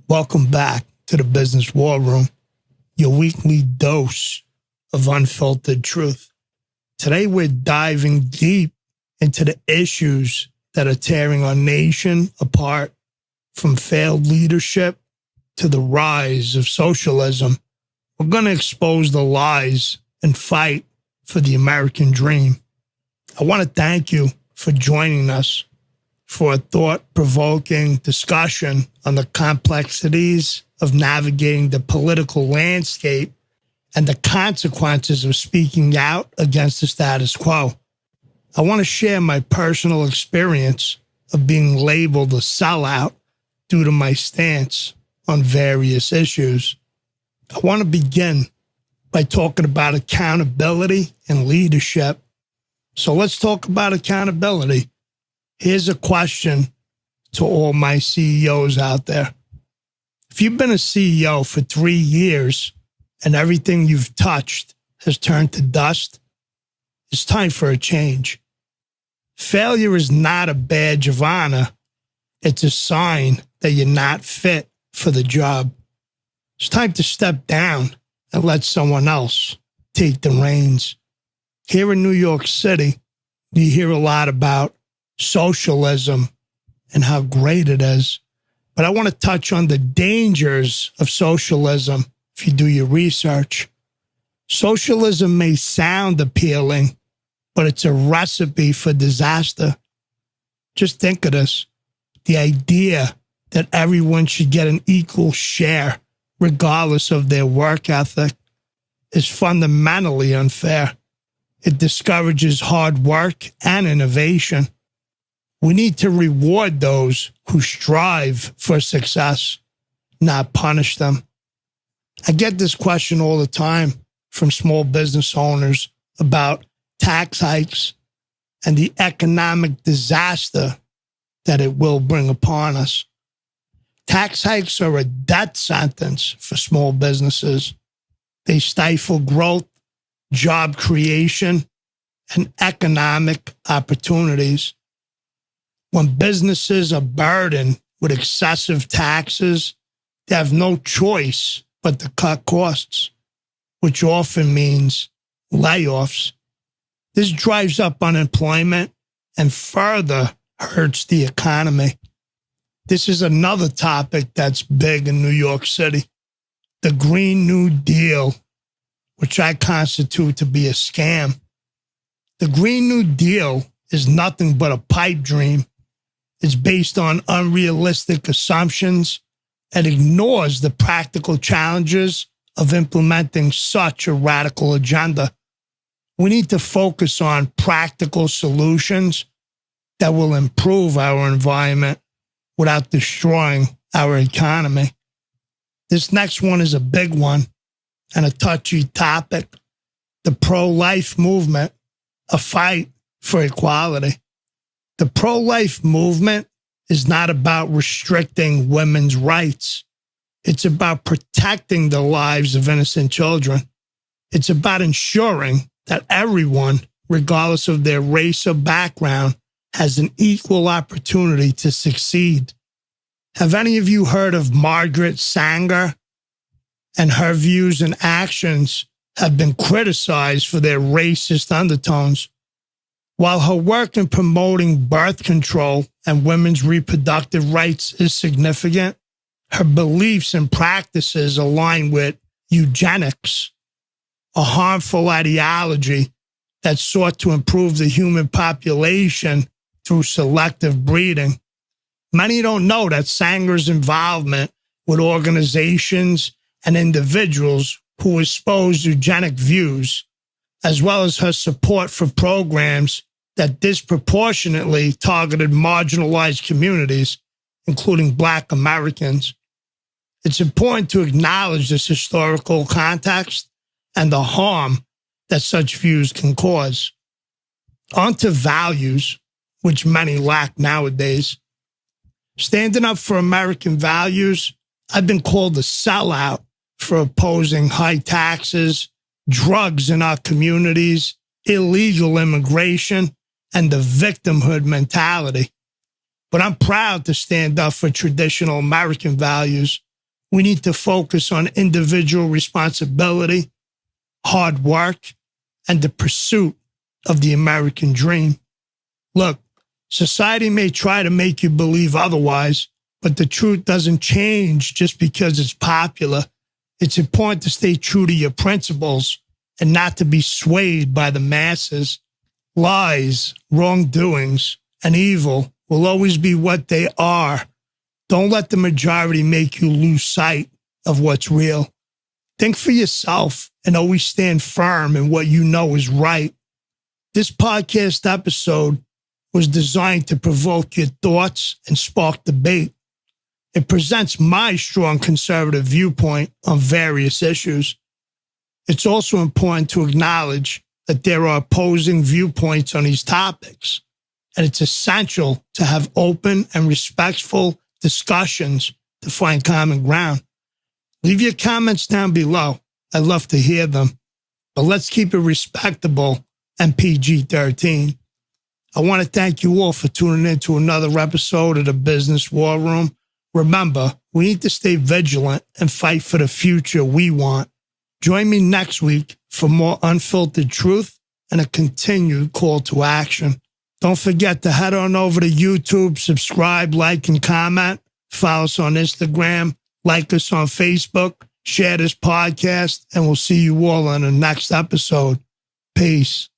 Welcome back to the Business Warroom, your weekly dose of unfiltered truth. Today we're diving deep into the issues that are tearing our nation apart, from failed leadership to the rise of socialism. We're going to expose the lies and fight for the American dream. I want to thank you for joining us for a thought-provoking discussion on the complexities of navigating the political landscape and the consequences of speaking out against the status quo. I want to share my personal experience of being labeled a sellout due to my stance on various issues. I want to begin by talking about accountability and leadership. So let's talk about accountability. Here's a question to all my CEOs out there. If you've been a CEO for 3 years and everything you've touched has turned to dust, it's time for a change. Failure is not a badge of honor. It's a sign that you're not fit for the job. It's time to step down and let someone else take the reins. Here in New York City, you hear a lot about socialism and how great it is. But I want to touch on the dangers of socialism if you do your research. Socialism may sound appealing, but it's a recipe for disaster. Just think of this. The idea that everyone should get an equal share, regardless of their work ethic, is fundamentally unfair. It discourages hard work and innovation. We need to reward those who strive for success, not punish them. I get this question all the time from small business owners about tax hikes and the economic disaster that it will bring upon us. Tax hikes are a death sentence for small businesses. They stifle growth, job creation, and economic opportunities. When businesses are burdened with excessive taxes, they have no choice but to cut costs, which often means layoffs. This drives up unemployment and further hurts the economy. This is another topic that's big in New York City. The Green New Deal, which I constitute to be a scam. The Green New Deal is nothing but a pipe dream. It's based on unrealistic assumptions and ignores the practical challenges of implementing such a radical agenda. We need to focus on practical solutions that will improve our environment without destroying our economy. This next one is a big one and a touchy topic. The pro-life movement, a fight for equality. The pro-life movement is not about restricting women's rights. It's about protecting the lives of innocent children. It's about ensuring that everyone, regardless of their race or background, has an equal opportunity to succeed. Have any of you heard of Margaret Sanger? And her views and actions have been criticized for their racist undertones. While her work in promoting birth control and women's reproductive rights is significant, her beliefs and practices align with eugenics, a harmful ideology that sought to improve the human population through selective breeding. Many don't know that Sanger's involvement with organizations and individuals who espouse eugenic views, as well as her support for programs that disproportionately targeted marginalized communities, including Black Americans. It's important to acknowledge this historical context and the harm that such views can cause. On to values, which many lack nowadays. Standing up for American values, I've been called a sellout for opposing high taxes, drugs in our communities, illegal immigration, and the victimhood mentality. But I'm proud to stand up for traditional American values We need to focus on individual responsibility, hard work, and the pursuit of the American dream. Look, society may try to make you believe otherwise, but the truth doesn't change just because it's popular. It's important to stay true to your principles and not to be swayed by the masses. Lies, wrongdoings, and evil will always be what they are. Don't let the majority make you lose sight of what's real. Think for yourself and always stand firm in what you know is right. This podcast episode was designed to provoke your thoughts and spark debate. It presents my strong conservative viewpoint on various issues. It's also important to acknowledge that there are opposing viewpoints on these topics, and it's essential to have open and respectful discussions to find common ground. Leave your comments down below. I'd love to hear them, but let's keep it respectable and PG-13. I want to thank you all for tuning in to another episode of the Business War Room. Remember, we need to stay vigilant and fight for the future we want. Join me next week for more unfiltered truth and a continued call to action. Don't forget to head on over to YouTube, subscribe, like, and comment. Follow us on Instagram, like us on Facebook, share this podcast, and we'll see you all on the next episode. Peace.